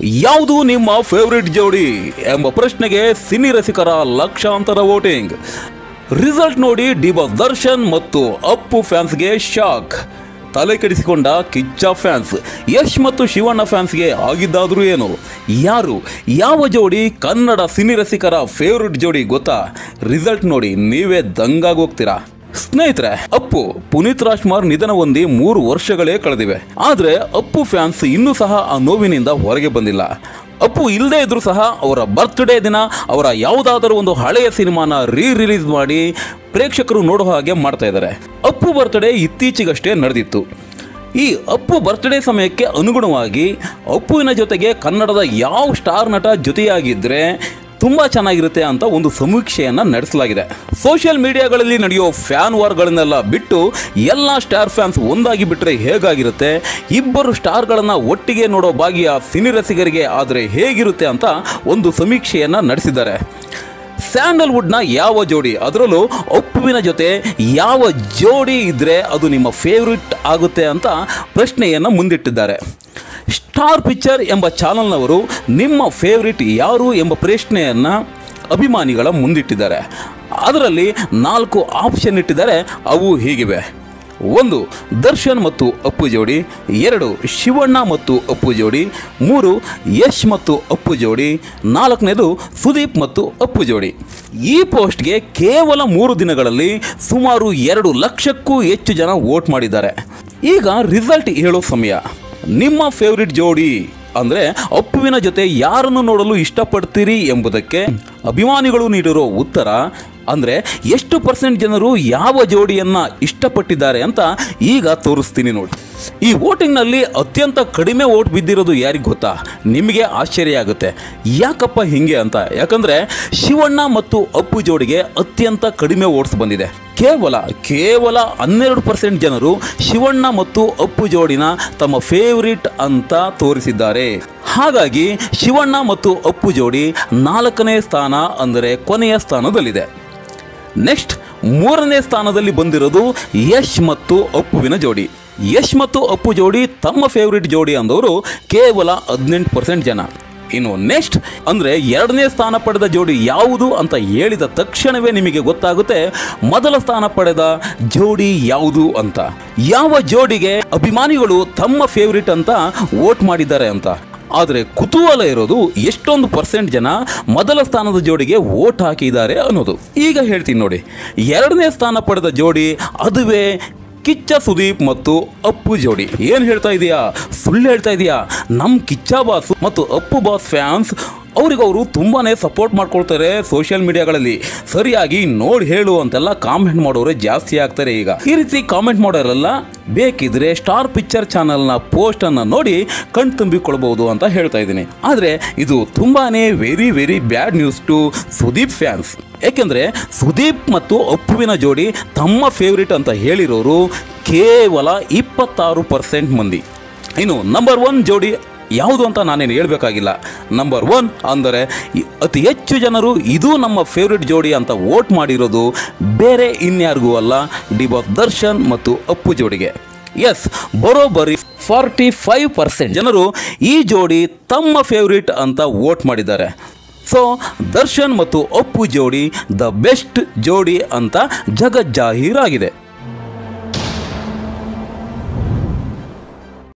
ಯಾವುದು ನಿಮ್ಮ ಫೇವರಿಟ್ ಜೋಡಿ ಎಂಬ ಪ್ರಶ್ನೆಗೆ ಸಿನಿ ರಸಿಕರ ಲಕ್ಷಾಂತರ ವೋಟಿಂಗ್. ರಿಸಲ್ಟ್ ನೋಡಿ ಡಿ-ಬಾಸ್ ದರ್ಶನ್ ಮತ್ತು ಅಪ್ಪು ಫ್ಯಾನ್ಸ್ಗೆ ಶಾಕ್. ತಲೆ ಕೆಡಿಸಿಕೊಂಡ ಕಿಚ್ಚ ಫ್ಯಾನ್ಸ್. ಯಶ್ ಮತ್ತು ಶಿವಣ್ಣ ಫ್ಯಾನ್ಸ್ಗೆ ಆಗಿದ್ದಾದರೂ ಏನು? ಯಾವ ಜೋಡಿ ಕನ್ನಡ ಸಿನಿ ರಸಿಕರ ಫೇವರಿಟ್ ಜೋಡಿ ಗೊತ್ತಾ? ರಿಸಲ್ಟ್ ನೋಡಿ ನೀವೇ ದಂಗಾಗಿ ಹೋಗ್ತೀರಾ. ಸ್ನೇಹಿತರೆ, ಅಪ್ಪು ಪುನೀತ್ ರಾಜ್ಕುಮಾರ್ ನಿಧನ ಹೊಂದಿ 3 ವರ್ಷಗಳೇ ಕಳೆದಿವೆ. ಆದರೆ ಅಪ್ಪು ಫ್ಯಾನ್ಸ್ ಇನ್ನೂ ಸಹ ಆ ನೋವಿನಿಂದ ಹೊರಗೆ ಬಂದಿಲ್ಲ. ಅಪ್ಪು ಇಲ್ಲದೇ ಇದ್ರೂ ಸಹ ಅವರ ಬರ್ತ್ಡೇ ದಿನ ಅವರ ಯಾವುದಾದರೂ ಒಂದು ಹಳೆಯ ಸಿನಿಮಾನ ರಿಲೀಸ್ ಮಾಡಿ ಪ್ರೇಕ್ಷಕರು ನೋಡೋ ಹಾಗೆ ಮಾಡ್ತಾ ಇದ್ದಾರೆ. ಅಪ್ಪು ಬರ್ತ್ಡೇ ಇತ್ತೀಚೆಗಷ್ಟೇ ನಡೆದಿತ್ತು. ಈ ಅಪ್ಪು ಬರ್ತ್ಡೇ ಸಮಯಕ್ಕೆ ಅನುಗುಣವಾಗಿ ಅಪ್ಪುವಿನ ಜೊತೆಗೆ ಕನ್ನಡದ ಯಾವ ಸ್ಟಾರ್ ನಟ ಜೊತೆಯಾಗಿದ್ದರೆ ತುಂಬ ಚೆನ್ನಾಗಿರುತ್ತೆ ಅಂತ ಒಂದು ಸಮೀಕ್ಷೆಯನ್ನು ನಡೆಸಲಾಗಿದೆ. ಸೋಷಿಯಲ್ ಮೀಡಿಯಾಗಳಲ್ಲಿ ನಡೆಯೋ ಫ್ಯಾನ್ ವಾರ್ಗಳನ್ನೆಲ್ಲ ಬಿಟ್ಟು ಎಲ್ಲ ಸ್ಟಾರ್ ಫ್ಯಾನ್ಸ್ ಒಂದಾಗಿ ಬಿಟ್ಟರೆ ಹೇಗಾಗಿರುತ್ತೆ, ಇಬ್ಬರು ಸ್ಟಾರ್ಗಳನ್ನು ಒಟ್ಟಿಗೆ ನೋಡೋ ಭಾಗ್ಯ ಸಿನಿ ರಸಿಗರಿಗೆ ಆದರೆ ಹೇಗಿರುತ್ತೆ ಅಂತ ಒಂದು ಸಮೀಕ್ಷೆಯನ್ನು ನಡೆಸಿದ್ದಾರೆ. ಸ್ಯಾಂಡಲ್ವುಡ್ನ ಯಾವ ಜೋಡಿ, ಅದರಲ್ಲೂ ಅಪ್ಪುವಿನ ಜೊತೆ ಯಾವ ಜೋಡಿ ಇದ್ದರೆ ಅದು ನಿಮ್ಮ ಫೇವ್ರಿಟ್ ಆಗುತ್ತೆ ಅಂತ ಪ್ರಶ್ನೆಯನ್ನು ಮುಂದಿಟ್ಟಿದ್ದಾರೆ. ಸ್ಟಾರ್ ಪಿಕ್ಚರ್ ಎಂಬ ಚಾನಲ್ನವರು ನಿಮ್ಮ ಫೇವ್ರಿಟ್ ಯಾರು ಎಂಬ ಪ್ರಶ್ನೆಯನ್ನು ಅಭಿಮಾನಿಗಳ ಮುಂದಿಟ್ಟಿದ್ದಾರೆ. ಅದರಲ್ಲಿ 4 ಆಪ್ಷನ್ ಇಟ್ಟಿದ್ದಾರೆ. ಅವು ಹೀಗಿವೆ: 1 ದರ್ಶನ್ ಮತ್ತು ಅಪ್ಪು ಜೋಡಿ, 2 ಶಿವಣ್ಣ ಮತ್ತು ಅಪ್ಪು ಜೋಡಿ, 3 ಯಶ್ ಮತ್ತು ಅಪ್ಪು ಜೋಡಿ, 4ನೇದು ಸುದೀಪ್ ಮತ್ತು ಅಪ್ಪು ಜೋಡಿ. ಈ ಪೋಸ್ಟ್ಗೆ ಕೇವಲ 3 ದಿನಗಳಲ್ಲಿ ಸುಮಾರು 2 ಲಕ್ಷಕ್ಕೂ ಹೆಚ್ಚು ಜನ ವೋಟ್ ಮಾಡಿದ್ದಾರೆ. ಈಗ ರಿಸಲ್ಟ್ ಹೇಳೋ ಸಮಯ. ನಿಮ್ಮ ಫೇವ್ರಿಟ್ ಜೋಡಿ ಅಂದರೆ ಅಪ್ಪುವಿನ ಜೊತೆ ಯಾರನ್ನು ನೋಡಲು ಇಷ್ಟಪಡ್ತೀರಿ ಎಂಬುದಕ್ಕೆ ಅಭಿಮಾನಿಗಳು ನೀಡಿರೋ ಉತ್ತರ ಅಂದರೆ ಎಷ್ಟು % ಜನರು ಯಾವ ಜೋಡಿಯನ್ನು ಇಷ್ಟಪಟ್ಟಿದ್ದಾರೆ ಅಂತ ಈಗ ತೋರಿಸ್ತೀನಿ ನೋಡಿ. ಈ ವೋಟಿಂಗ್ನಲ್ಲಿ ಅತ್ಯಂತ ಕಡಿಮೆ ವೋಟ್ ಬಿದ್ದಿರೋದು ಯಾರಿಗೆ ಗೊತ್ತಾ? ನಿಮಗೆ ಆಶ್ಚರ್ಯ ಆಗುತ್ತೆ ಯಾಕಪ್ಪ ಹಿಂಗೆ ಅಂತ. ಯಾಕಂದರೆ ಶಿವಣ್ಣ ಮತ್ತು ಅಪ್ಪು ಜೋಡಿಗೆ ಅತ್ಯಂತ ಕಡಿಮೆ ವೋಟ್ಸ್ ಬಂದಿದೆ. ಕೇವಲ 12% ಜನರು ಶಿವಣ್ಣ ಮತ್ತು ಅಪ್ಪು ಜೋಡಿನ ತಮ್ಮ ಫೇವ್ರಿಟ್ ಅಂತ ತೋರಿಸಿದ್ದಾರೆ. ಹಾಗಾಗಿ ಶಿವಣ್ಣ ಮತ್ತು ಅಪ್ಪು ಜೋಡಿ 4ನೇ ಸ್ಥಾನ ಅಂದರೆ ಕೊನೆಯ ಸ್ಥಾನದಲ್ಲಿದೆ. ನೆಕ್ಸ್ಟ್ 3ನೇ ಸ್ಥಾನದಲ್ಲಿ ಬಂದಿರೋದು ಯಶ್ ಮತ್ತು ಅಪ್ಪುವಿನ ಜೋಡಿ. ಯಶ್ ಮತ್ತು ಅಪ್ಪು ಜೋಡಿ ತಮ್ಮ ಫೇವ್ರಿಟ್ ಜೋಡಿ ಅಂದವರು ಕೇವಲ 18% ಜನ. ಇನ್ನು ನೆಕ್ಸ್ಟ್ ಅಂದರೆ 2ನೇ ಸ್ಥಾನ ಪಡೆದ ಜೋಡಿ ಯಾವುದು ಅಂತ ಹೇಳಿದ ತಕ್ಷಣವೇ ನಿಮಗೆ ಗೊತ್ತಾಗುತ್ತೆ ಮೊದಲ ಸ್ಥಾನ ಪಡೆದ ಜೋಡಿ ಯಾವುದು ಅಂತ. ಯಾವ ಜೋಡಿಗೆ ಅಭಿಮಾನಿಗಳು ತಮ್ಮ ಫೇವ್ರಿಟ್ ಅಂತ ವೋಟ್ ಮಾಡಿದ್ದಾರೆ ಅಂತ. ಆದರೆ ಕುತೂಹಲ ಇರೋದು ಎಷ್ಟೊಂದು % ಜನ ಮೊದಲ ಸ್ಥಾನದ ಜೋಡಿಗೆ ವೋಟ್ ಹಾಕಿದ್ದಾರೆ ಅನ್ನೋದು. ಈಗ ಹೇಳ್ತೀನಿ ನೋಡಿ. 2ನೇ ಸ್ಥಾನ ಪಡೆದ ಜೋಡಿ ಅದುವೇ ಕಿಚ್ಚ ಸುದೀಪ್ ಮತ್ತು ಅಪ್ಪು ಜೋಡಿ. ಏನು ಹೇಳ್ತಾ ಇದೆಯಾ? ಸುಳ್ಳು ಹೇಳ್ತಾ ಇದೆಯಾ? ನಮ್ಮ ಕಿಚ್ಚ ಬಾಸ್ ಮತ್ತು ಅಪ್ಪು ಬಾಸ್ ಫ್ಯಾನ್ಸ್ ಅವರಿಗವರು ತುಂಬಾ ಸಪೋರ್ಟ್ ಮಾಡ್ಕೊಳ್ತಾರೆ ಸೋಷಿಯಲ್ ಮೀಡಿಯಾಗಳಲ್ಲಿ. ಸರಿಯಾಗಿ ನೋಡಿ ಹೇಳು ಅಂತೆಲ್ಲ ಕಾಮೆಂಟ್ ಮಾಡೋರೆ ಜಾಸ್ತಿ ಆಗ್ತಾರೆ. ಈಗ ಈ ರೀತಿ ಕಾಮೆಂಟ್ ಮಾಡೋರೆಲ್ಲ ಬೇಕಿದ್ರೆ ಸ್ಟಾರ್ ಪಿಕ್ಚರ್ ಚಾನಲ್ನ ಪೋಸ್ಟನ್ನು ನೋಡಿ ಕಣ್ ತುಂಬಿಕೊಳ್ಬಹುದು ಅಂತ ಹೇಳ್ತಾ ಇದ್ದೀನಿ. ಆದರೆ ಇದು ತುಂಬಾನೇ very bad news to Sudeep fans. ಏಕೆಂದರೆ ಸುದೀಪ್ ಮತ್ತು ಅಪ್ಪುವಿನ ಜೋಡಿ ತಮ್ಮ ಫೇವ್ರಿಟ್ ಅಂತ ಹೇಳಿರೋರು ಕೇವಲ 26% ಮಂದಿ. ಇನ್ನು ನಂಬರ್ 1 ಜೋಡಿ ಯಾವುದು ಅಂತ ನಾನೇನು ಹೇಳಬೇಕಾಗಿಲ್ಲ. ನಂಬರ್ 1 ಅಂದರೆ ಅತಿ ಹೆಚ್ಚು ಜನರು ಇದು ನಮ್ಮ ಫೇವ್ರಿಟ್ ಜೋಡಿ ಅಂತ ವೋಟ್ ಮಾಡಿರೋದು ಬೇರೆ ಇನ್ಯಾರಿಗೂ ಅಲ್ಲ, ಡಿ-ಬಾಸ್ ದರ್ಶನ್ ಮತ್ತು ಅಪ್ಪು ಜೋಡಿಗೆ. ಎಸ್, ಬರೋಬ್ಬರಿ 45% ಜನರು ಈ ಜೋಡಿ ತಮ್ಮ ಫೇವ್ರಿಟ್ ಅಂತ ವೋಟ್ ಮಾಡಿದ್ದಾರೆ. ಸೊ ದರ್ಶನ್ ಮತ್ತು ಅಪ್ಪು ಜೋಡಿ ದ ಬೆಸ್ಟ್ ಜೋಡಿ ಅಂತ ಜಗಜ್ಜಾಹೀರಾಗಿದೆ.